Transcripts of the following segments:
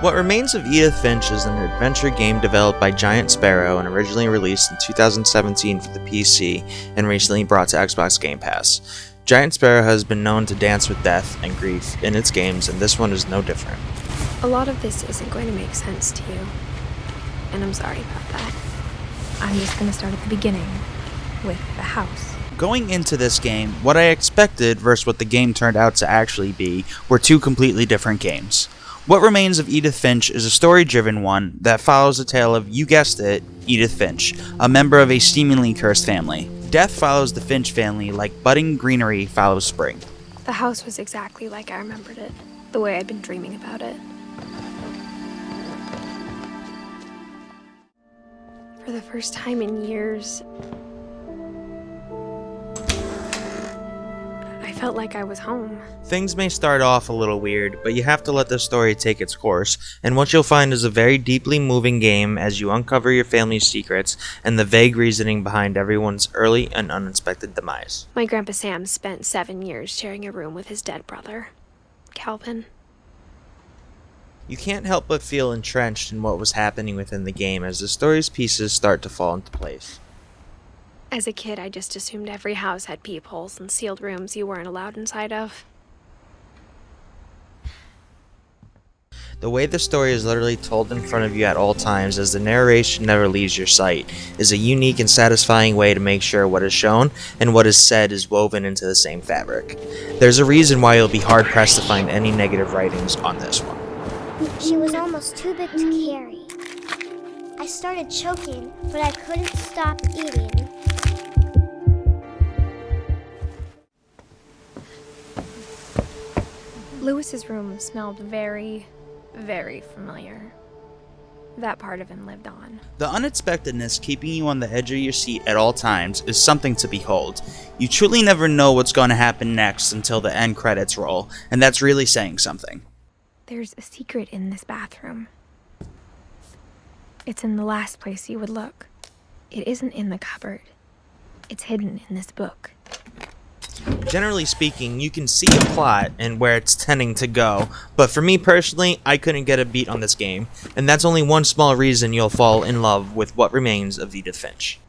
What Remains of Edith Finch is an adventure game developed by Giant Sparrow and originally released in 2017 for the PC and recently brought to Xbox Game Pass. Giant Sparrow has been known to dance with death and grief in its games, and this one is no different. A lot of this isn't going to make sense to you, and I'm sorry about that. I'm just going to start at the beginning, with the house. Going into this game, what I expected versus what the game turned out to actually be were two completely different games. What Remains of Edith Finch is a story-driven one that follows the tale of, you guessed it, Edith Finch, a member of a seemingly cursed family. Death follows the Finch family like budding greenery follows spring. The house was exactly like I remembered it, the way I'd been dreaming about it. For the first time in years, I felt like I was home. Things may start off a little weird, but you have to let the story take its course, and what you'll find is a very deeply moving game as you uncover your family's secrets and the vague reasoning behind everyone's early and unexpected demise. My Grandpa Sam spent 7 years sharing a room with his dead brother, Calvin. You can't help but feel entrenched in what was happening within the game as the story's pieces start to fall into place. As a kid, I just assumed every house had peepholes and sealed rooms you weren't allowed inside of. The way the story is literally told in front of you at all times as the narration never leaves your sight is a unique and satisfying way to make sure what is shown and what is said is woven into the same fabric. There's a reason why you'll be hard-pressed to find any negative writings on this one. She was almost too big to carry. I started choking, but I couldn't stop eating. Lewis's room smelled very, very familiar. That part of him lived on. The unexpectedness keeping you on the edge of your seat at all times is something to behold. You truly never know what's going to happen next until the end credits roll, and that's really saying something. There's a secret in this bathroom. It's in the last place you would look. It isn't in the cupboard. It's hidden in this book. Generally speaking, you can see a plot and where it's tending to go, but for me personally, I couldn't get a beat on this game, and that's only one small reason you'll fall in love with What Remains of Edith Finch.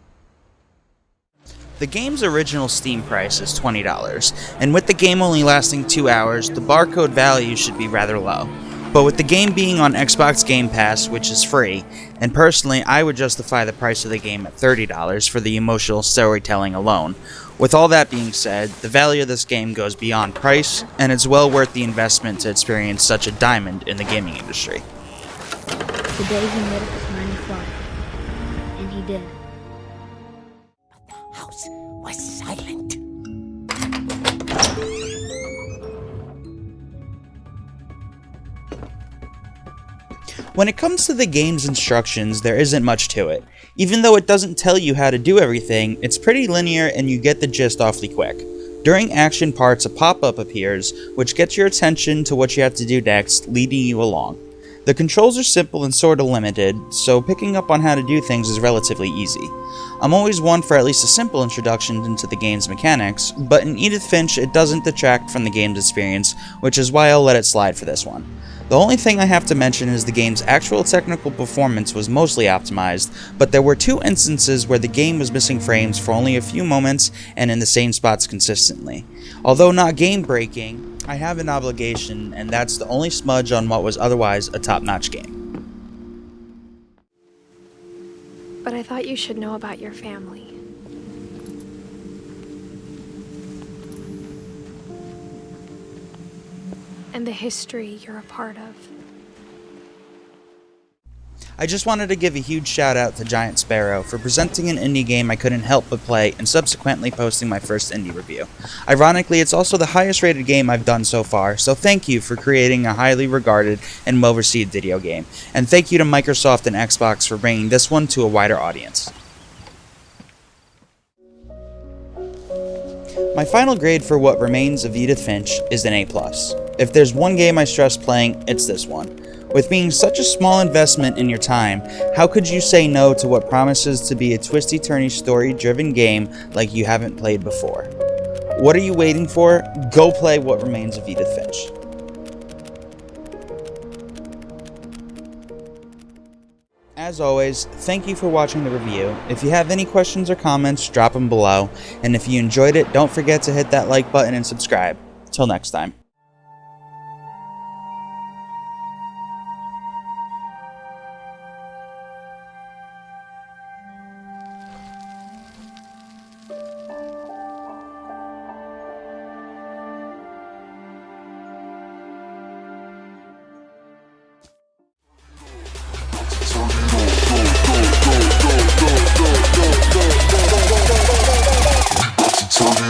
The game's original Steam price is $20, and with the game only lasting 2 hours, the barcode value should be rather low. But with the game being on Xbox Game Pass, which is free, and personally I would justify the price of the game at $30 for the emotional storytelling alone. With all that being said, the value of this game goes beyond price, and it's well worth the investment to experience such a diamond in the gaming industry. The day he made up his mind to fly. And he did. But the house was silent. When it comes to the game's instructions, there isn't much to it. Even though it doesn't tell you how to do everything, it's pretty linear and you get the gist awfully quick. During action parts, a pop-up appears, which gets your attention to what you have to do next, leading you along. The controls are simple and sorta limited, so picking up on how to do things is relatively easy. I'm always one for at least a simple introduction into the game's mechanics, but in Edith Finch it doesn't detract from the game's experience, which is why I'll let it slide for this one. The only thing I have to mention is the game's actual technical performance was mostly optimized, but there were 2 instances where the game was missing frames for only a few moments and in the same spots consistently. Although not game-breaking, I have an obligation, and that's the only smudge on what was otherwise a top-notch game. But I thought you should know about your family. And the history you're a part of. I just wanted to give a huge shout out to Giant Sparrow for presenting an indie game I couldn't help but play and subsequently posting my first indie review. Ironically, it's also the highest rated game I've done so far, so thank you for creating a highly regarded and well received video game. And thank you to Microsoft and Xbox for bringing this one to a wider audience. My final grade for What Remains of Edith Finch is an A+. If there's one game I stress playing, it's this one. With being such a small investment in your time, how could you say no to what promises to be a twisty-turny story-driven game like you haven't played before? What are you waiting for? Go play What Remains of Edith Finch. As always, thank you for watching the review. If you have any questions or comments, drop them below. And if you enjoyed it, don't forget to hit that like button and subscribe. Till next time. Turn it